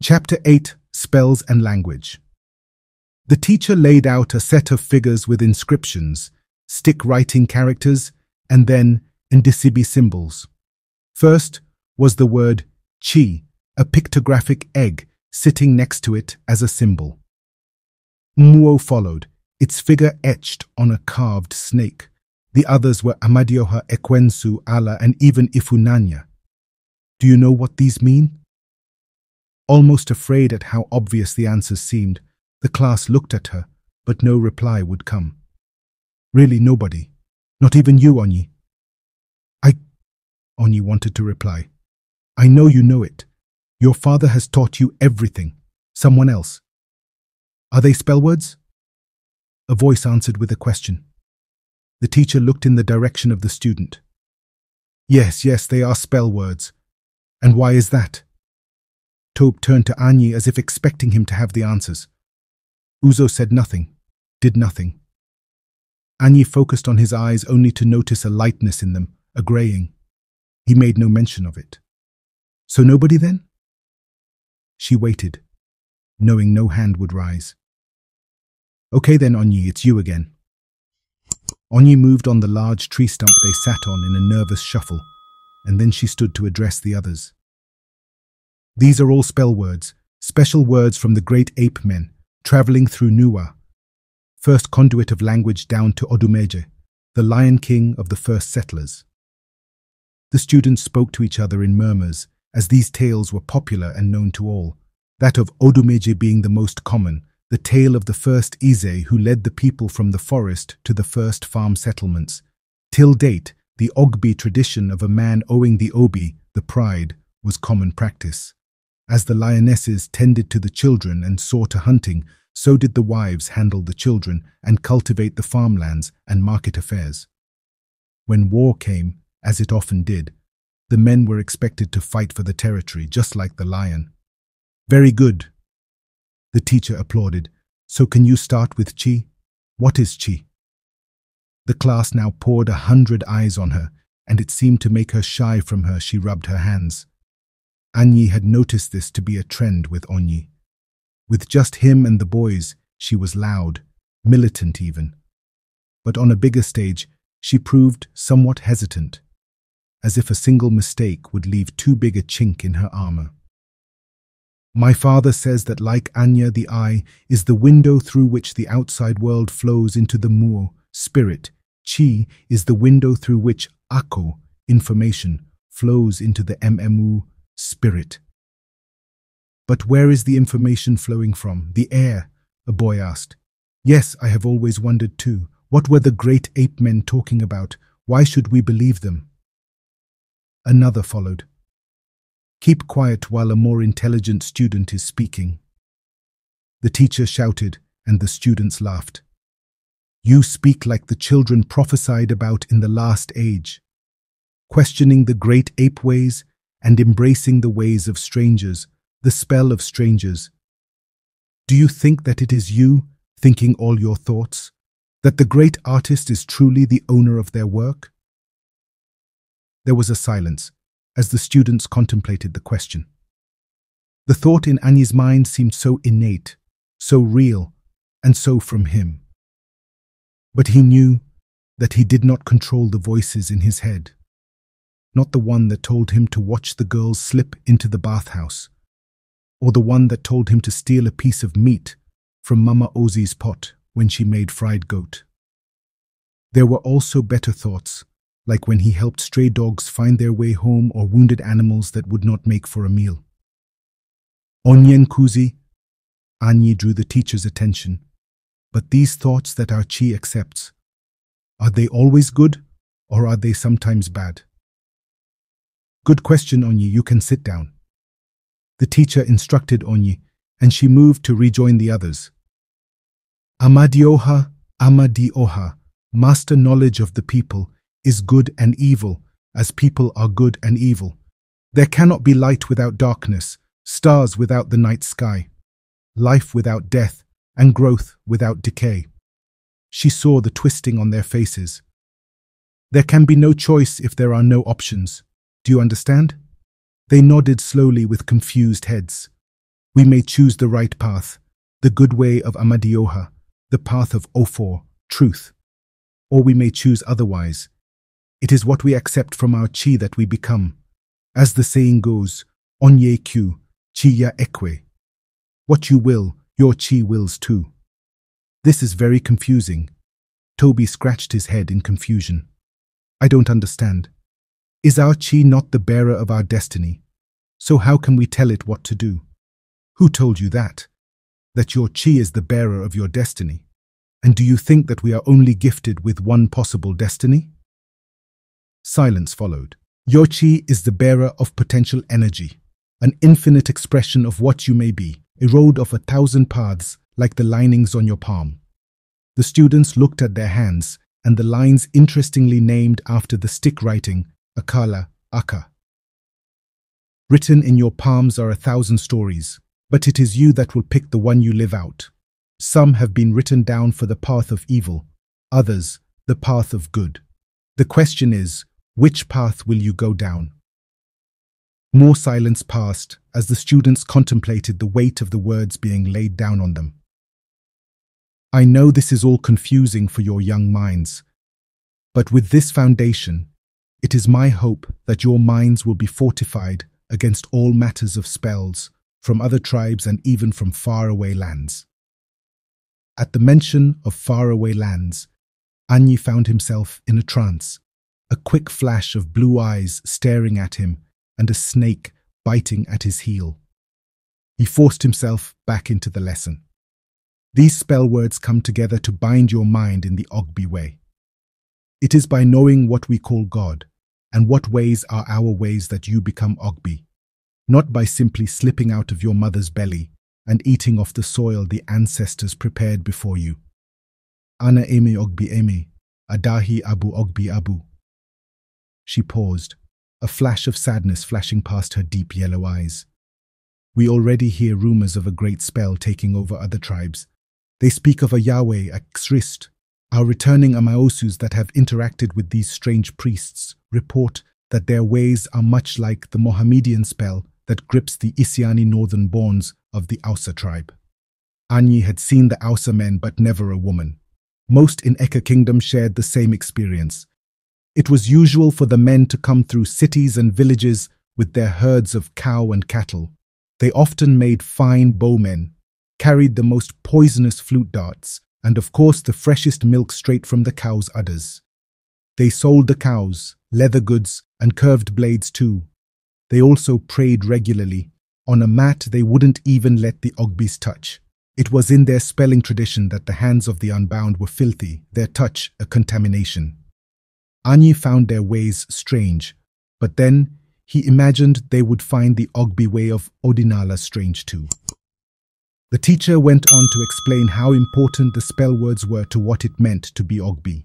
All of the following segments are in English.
Chapter 8: Spells and Language. The teacher laid out a set of figures with inscriptions, stick-writing characters, and then indicible symbols. First was the word chi, a pictographic egg sitting next to it as a symbol. Muo followed, its figure etched on a carved snake. The others were Amadioha, Ekwensu, Ala, and even Ifunanya. Do you know what these mean? Almost afraid at how obvious the answers seemed, the class looked at her, but no reply would come. Really nobody. Not even you, Anyi. Anyi wanted to reply. I know you know it. Your father has taught you everything. Someone else. Are they spell words? A voice answered with a question. The teacher looked in the direction of the student. Yes, they are spell words. And why is that? Tobe turned to Anyi as if expecting him to have the answers. Uzo said nothing, did nothing. Anyi focused on his eyes only to notice a lightness in them, a graying. He made no mention of it. So nobody then? She waited, knowing no hand would rise. Okay then, Anyi, it's you again. Anyi moved on the large tree stump they sat on in a nervous shuffle, and then she stood to address the others. These are all spell words, special words from the great ape men, traveling through Nuwa, first conduit of language down to Odumeje, the Lion King of the first settlers. The students spoke to each other in murmurs, as these tales were popular and known to all, that of Odumeje being the most common, the tale of the first Ize who led the people from the forest to the first farm settlements. Till date, the Ogbi tradition of a man owing the Obi, the pride, was common practice. As the lionesses tended to the children and saw to hunting, so did the wives handle the children and cultivate the farmlands and market affairs. When war came, as it often did, the men were expected to fight for the territory, just like the lion. Very good. The teacher applauded. So can you start with chi? What is chi? The class now poured 100 eyes on her, and it seemed to make her shy from her. She rubbed her hands. Anyi had noticed this to be a trend with Anyi. With just him and the boys, she was loud, militant even. But on a bigger stage, she proved somewhat hesitant, as if a single mistake would leave too big a chink in her armor. My father says that like Anya, the eye is the window through which the outside world flows into the Muo, spirit. Chi is the window through which Ako, information, flows into the Mmu, spirit. But where is the information flowing from? The air, a boy asked. Yes, I have always wondered too. What were the great ape men talking about? Why should we believe them? Another followed. Keep quiet while a more intelligent student is speaking. The teacher shouted, and the students laughed. You speak like the children prophesied about in the last age, questioning the great ape ways and embracing the ways of strangers, the spell of strangers. Do you think that it is you, thinking all your thoughts, that the great artist is truly the owner of their work? There was a silence, as the students contemplated the question. The thought in Anyi's mind seemed so innate, so real, and so from him. But he knew that he did not control the voices in his head, not the one that told him to watch the girls slip into the bathhouse, or the one that told him to steal a piece of meat from Mama Ozi's pot when she made fried goat. There were also better thoughts, like when he helped stray dogs find their way home or wounded animals that would not make for a meal. Onyenkuzi, Anyi drew the teacher's attention. But these thoughts that our chi accepts, are they always good, or are they sometimes bad? Good question, Anyi, you can sit down. The teacher instructed Anyi, and she moved to rejoin the others. Amadioha, master knowledge of the people, is good and evil, as people are good and evil. There cannot be light without darkness, stars without the night sky, life without death, and growth without decay. She saw the twisting on their faces. There can be no choice if there are no options. Do you understand? They nodded slowly with confused heads. We may choose the right path, the good way of Amadioha, the path of Ofor, truth. Or we may choose otherwise. It is what we accept from our chi that we become. As the saying goes, onye kyu, chi ya ekwe. What you will, your chi wills too. This is very confusing. Toby scratched his head in confusion. I don't understand. Is our chi not the bearer of our destiny? So how can we tell it what to do? Who told you that? That your chi is the bearer of your destiny? And do you think that we are only gifted with one possible destiny? Silence followed. Your chi is the bearer of potential energy, an infinite expression of what you may be, a road of 1,000 paths like the linings on your palm. The students looked at their hands and the lines interestingly named after the stick writing, Akala, Aka. Written in your palms are 1,000 stories, but it is you that will pick the one you live out. Some have been written down for the path of evil, others the path of good. The question is, which path will you go down? More silence passed as the students contemplated the weight of the words being laid down on them. I know this is all confusing for your young minds, but with this foundation, it is my hope that your minds will be fortified against all matters of spells from other tribes and even from faraway lands. At the mention of faraway lands, Anyi found himself in a trance, a quick flash of blue eyes staring at him and a snake biting at his heel. He forced himself back into the lesson. These spell words come together to bind your mind in the Ogbi way. It is by knowing what we call God and what ways are our ways that you become Ogbi, not by simply slipping out of your mother's belly and eating off the soil the ancestors prepared before you. Ana eme Ogbi eme, adahi abu Ogbi abu. She paused, a flash of sadness flashing past her deep yellow eyes. We already hear rumors of a great spell taking over other tribes. They speak of a Yahweh, a Xrist. Our returning Amaosus that have interacted with these strange priests report that their ways are much like the Mohammedan spell that grips the Isiani northern borns of the Ausa tribe. Anyi had seen the Ausa men but never a woman. Most in Eka Kingdom shared the same experience. It was usual for the men to come through cities and villages with their herds of cow and cattle. They often made fine bowmen, carried the most poisonous flute darts, and of course the freshest milk straight from the cow's udders. They sold the cows, leather goods, and curved blades too. They also prayed regularly, on a mat they wouldn't even let the Ogbis touch. It was in their spelling tradition that the hands of the unbound were filthy, their touch a contamination. Anyi found their ways strange, but then he imagined they would find the Ogbi way of Odinala strange too. The teacher went on to explain how important the spell words were to what it meant to be Ogbi.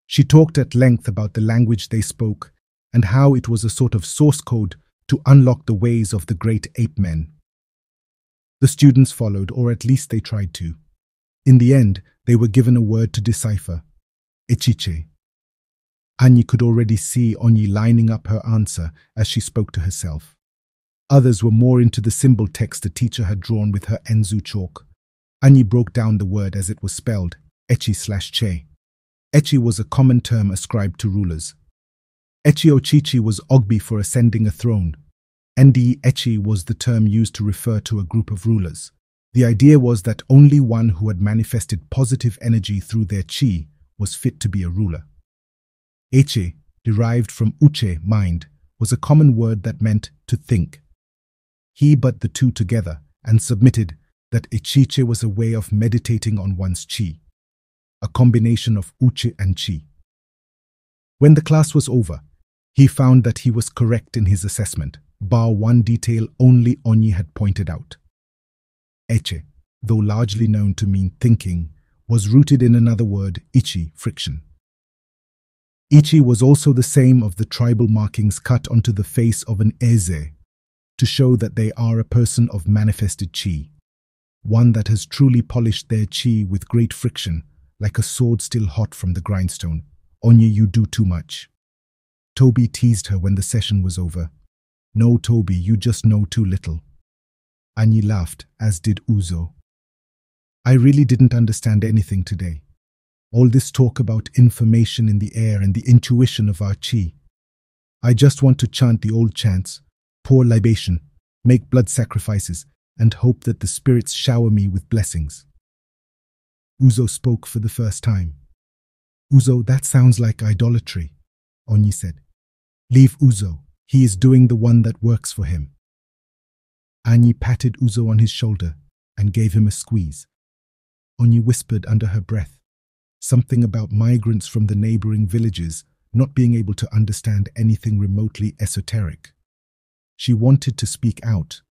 She talked at length about the language they spoke and how it was a sort of source code to unlock the ways of the great ape men. The students followed, or at least they tried to. In the end, they were given a word to decipher, Echiche. Anyi could already see Onyi lining up her answer as she spoke to herself. Others were more into the symbol text the teacher had drawn with her Enzu chalk. Anyi broke down the word as it was spelled, Echi/che. Echi was a common term ascribed to rulers. Echi Ochichi was Ogbi for ascending a throne. Ndi Echi was the term used to refer to a group of rulers. The idea was that only one who had manifested positive energy through their chi was fit to be a ruler. Eche, derived from uche, mind, was a common word that meant to think. He put the two together and submitted that Echiche was a way of meditating on one's chi, a combination of uche and chi. When the class was over, he found that he was correct in his assessment, bar one detail only Onyi had pointed out. Eche, though largely known to mean thinking, was rooted in another word, ichi, friction. Ichi was also the same of the tribal markings cut onto the face of an eze, to show that they are a person of manifested chi, one that has truly polished their chi with great friction, like a sword still hot from the grindstone. Onyi, you do too much. Toby teased her when the session was over. No, Toby, you just know too little. Anyi laughed, as did Uzo. I really didn't understand anything today. All this talk about information in the air and the intuition of our chi. I just want to chant the old chants, pour libation, make blood sacrifices, and hope that the spirits shower me with blessings. Uzo spoke for the first time. Uzo, that sounds like idolatry, Anyi said. Leave Uzo. He is doing the one that works for him. Anyi patted Uzo on his shoulder and gave him a squeeze. Anyi whispered under her breath, something about migrants from the neighboring villages not being able to understand anything remotely esoteric. She wanted to speak out,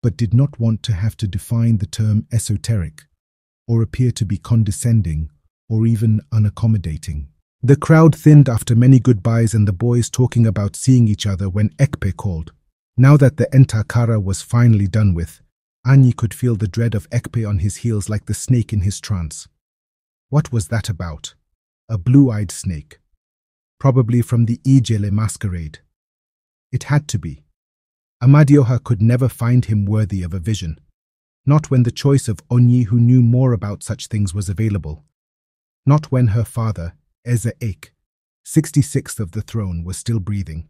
but did not want to have to define the term esoteric, or appear to be condescending or even unaccommodating. The crowd thinned after many goodbyes and the boys talking about seeing each other when Ekpe called. Now that the entakara was finally done with, Anyi could feel the dread of Ekpe on his heels like the snake in his trance. What was that about? A blue-eyed snake. Probably from the Ijele masquerade. It had to be. Amadioha could never find him worthy of a vision. Not when the choice of Anyi, who knew more about such things, was available. Not when her father, Eze Ek, 66th of the throne, was still breathing.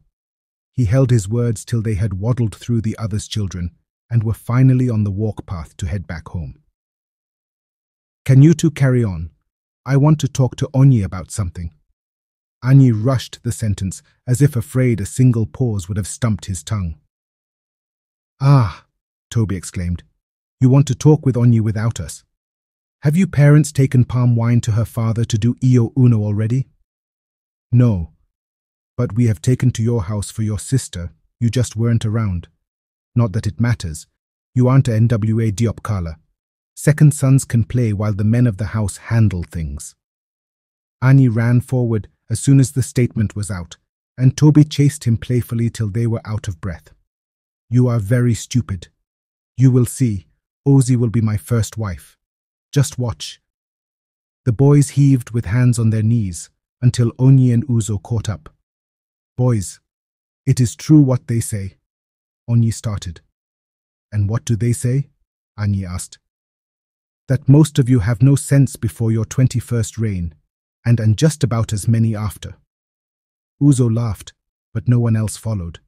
He held his words till they had waddled through the others' children and were finally on the walk path to head back home. Can you two carry on? I want to talk to Anyi about something. Anyi rushed the sentence as if afraid a single pause would have stumped his tongue. Ah, Toby exclaimed. You want to talk with Anyi without us? Have you parents taken palm wine to her father to do Iyo Uno already? No, but we have taken to your house for your sister. You just weren't around. Not that it matters. You aren't a NWA Diopkala. Second sons can play while the men of the house handle things. Anyi ran forward as soon as the statement was out, and Toby chased him playfully till they were out of breath. You are very stupid. You will see. Ozi will be my first wife. Just watch. The boys heaved with hands on their knees until Anyi and Uzo caught up. Boys, it is true what they say. Anyi started. And what do they say? Anyi asked. That most of you have no sense before your 21st reign, and just about as many after. Uzo laughed, but no one else followed.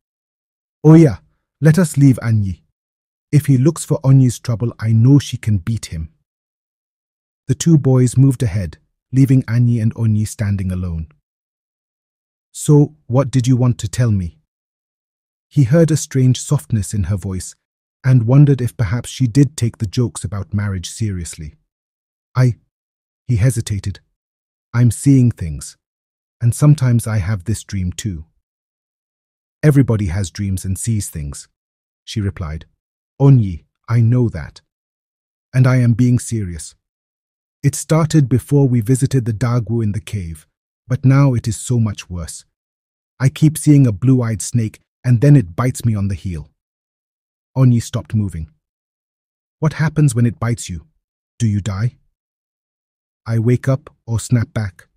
Oh yeah, let us leave Anyi. If he looks for Anyi's trouble, I know she can beat him. The two boys moved ahead, leaving Anyi and Anyi standing alone. So, what did you want to tell me? He heard a strange softness in her voice and wondered if perhaps she did take the jokes about marriage seriously. He hesitated. I'm seeing things, and sometimes I have this dream too. Everybody has dreams and sees things, she replied. Anyi, I know that. And I am being serious. It started before we visited the Dagu in the cave, but now it is so much worse. I keep seeing a blue-eyed snake, and then it bites me on the heel. Anyi stopped moving. What happens when it bites you? Do you die? I wake up or snap back.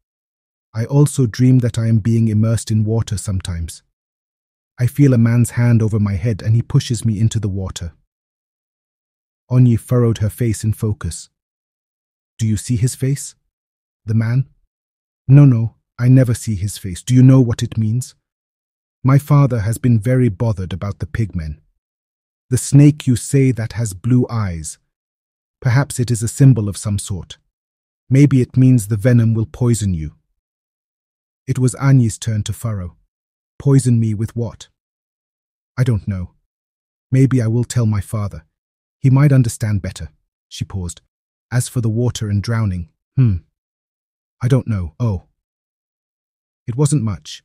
I also dream that I am being immersed in water sometimes. I feel a man's hand over my head and he pushes me into the water. Anyi furrowed her face in focus. Do you see his face? The man? No, I never see his face. Do you know what it means? My father has been very bothered about the pigmen. The snake you say that has blue eyes. Perhaps it is a symbol of some sort. Maybe it means the venom will poison you. It was Anyi's turn to furrow. Poison me with what? I don't know. Maybe I will tell my father. He might understand better. She paused. As for the water and drowning, I don't know. Oh. It wasn't much,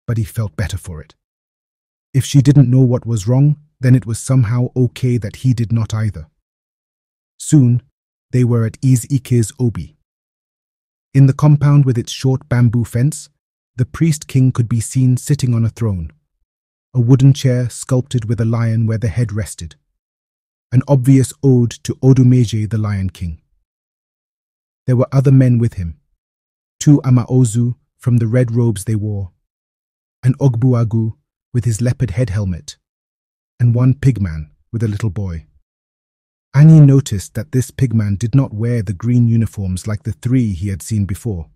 but he felt better for it. If she didn't know what was wrong, then it was somehow okay that he did not either. Soon, they were at Izike's Obi. In the compound with its short bamboo fence, the priest-king could be seen sitting on a throne, a wooden chair sculpted with a lion where the head rested, an obvious ode to Odumeje the Lion King. There were other men with him, 2 Amaozu from the red robes they wore, an Ogbuagu with his leopard head helmet, and 1 pigman with a little boy. Anyi noticed that this pigman did not wear the green uniforms like the three he had seen before.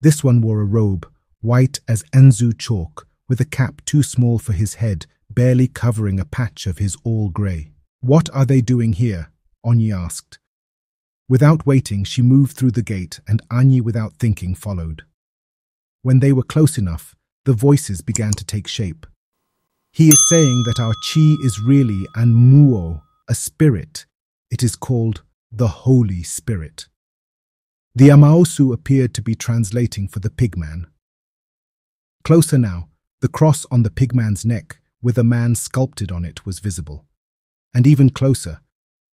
This one wore a robe, white as Enzu chalk, with a cap too small for his head, barely covering a patch of his all-grey. "What are they doing here?" Anyi asked. Without waiting, she moved through the gate, and Anyi, without thinking, followed. When they were close enough, the voices began to take shape. "He is saying that our chi is really an muo, a spirit. It is called the Holy Spirit." The Amaosu appeared to be translating for the pigman. Closer now, the cross on the pigman's neck, with a man sculpted on it, was visible. And even closer,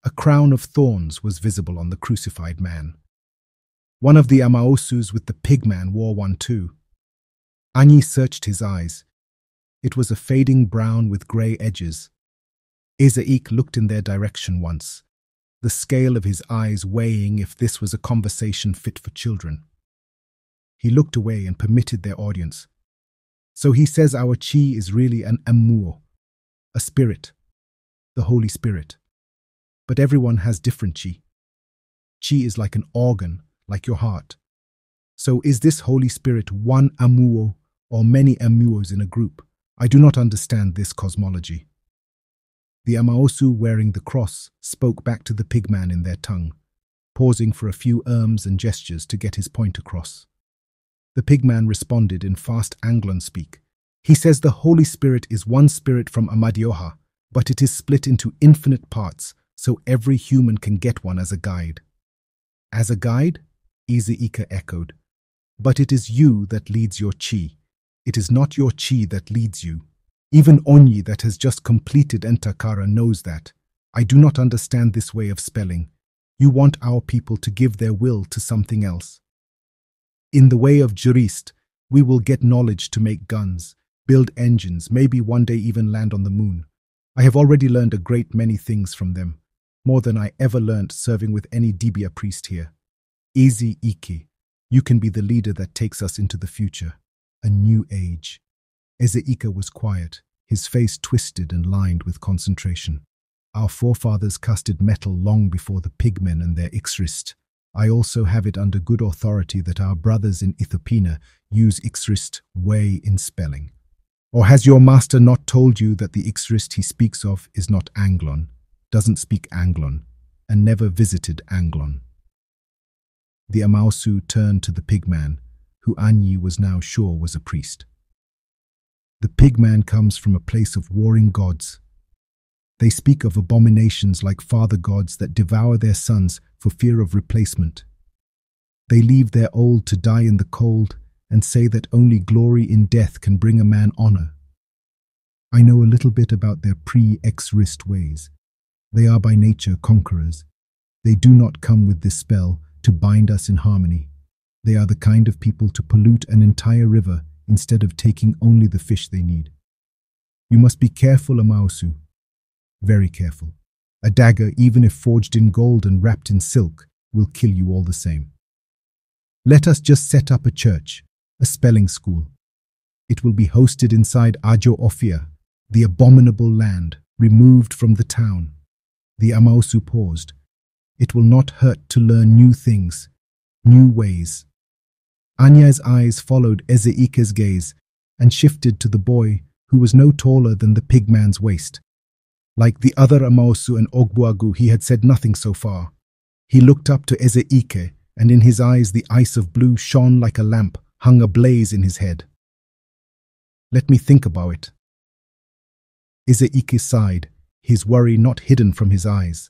a crown of thorns was visible on the crucified man. One of the Amaosus with the pigman wore one too. Anyi searched his eyes. It was a fading brown with grey edges. Ezeik looked in their direction once, the scale of his eyes weighing if this was a conversation fit for children. He looked away and permitted their audience. "So he says our chi is really an amuo, a spirit, the Holy Spirit. But everyone has different chi. Chi is like an organ, like your heart. So is this Holy Spirit one amuo or many amuos in a group? I do not understand this cosmology." The Amaosu wearing the cross spoke back to the pigman in their tongue, pausing for a few and gestures to get his point across. The pigman responded in fast Anglon speak. "He says the Holy Spirit is one spirit from Amadioha, but it is split into infinite parts, so every human can get one as a guide." "As a guide?" Ezeika echoed. "But it is you that leads your chi. It is not your chi that leads you. Even Anyi that has just completed Entakara knows that. I do not understand this way of spelling. You want our people to give their will to something else. In the way of jurist, we will get knowledge to make guns, build engines, maybe one day even land on the moon. I have already learned a great many things from them, more than I ever learned serving with any Dibia priest here. Easy Iki, you can be the leader that takes us into the future, a new age." Ezeika was quiet, his face twisted and lined with concentration. "Our forefathers casted metal long before the pigmen and their Ixrist. I also have it under good authority that our brothers in Ithopina use Ixrist way in spelling. Or has your master not told you that the Ixrist he speaks of is not Anglon, doesn't speak Anglon, and never visited Anglon?" The Amaosu turned to the pigman, who Anyi was now sure was a priest. "The pigman comes from a place of warring gods. They speak of abominations like father gods that devour their sons for fear of replacement. They leave their old to die in the cold and say that only glory in death can bring a man honor. I know a little bit about their pre-Ixrist ways. They are by nature conquerors. They do not come with this spell to bind us in harmony. They are the kind of people to pollute an entire river instead of taking only the fish they need. You must be careful, Amaosu. Very careful. A dagger, even if forged in gold and wrapped in silk, will kill you all the same. Let us just set up a church, a spelling school. It will be hosted inside Ajo Ophir, the abominable land, removed from the town." The Amaosu paused. "It will not hurt to learn new things, new ways." Anya's eyes followed Ezeika's gaze and shifted to the boy who was no taller than the pigman's waist. Like the other Amaosu and Ogbuagu, he had said nothing so far. He looked up to Ezeike, and in his eyes the ice of blue shone like a lamp hung ablaze in his head. "Let me think about it." Ezeike sighed, his worry not hidden from his eyes.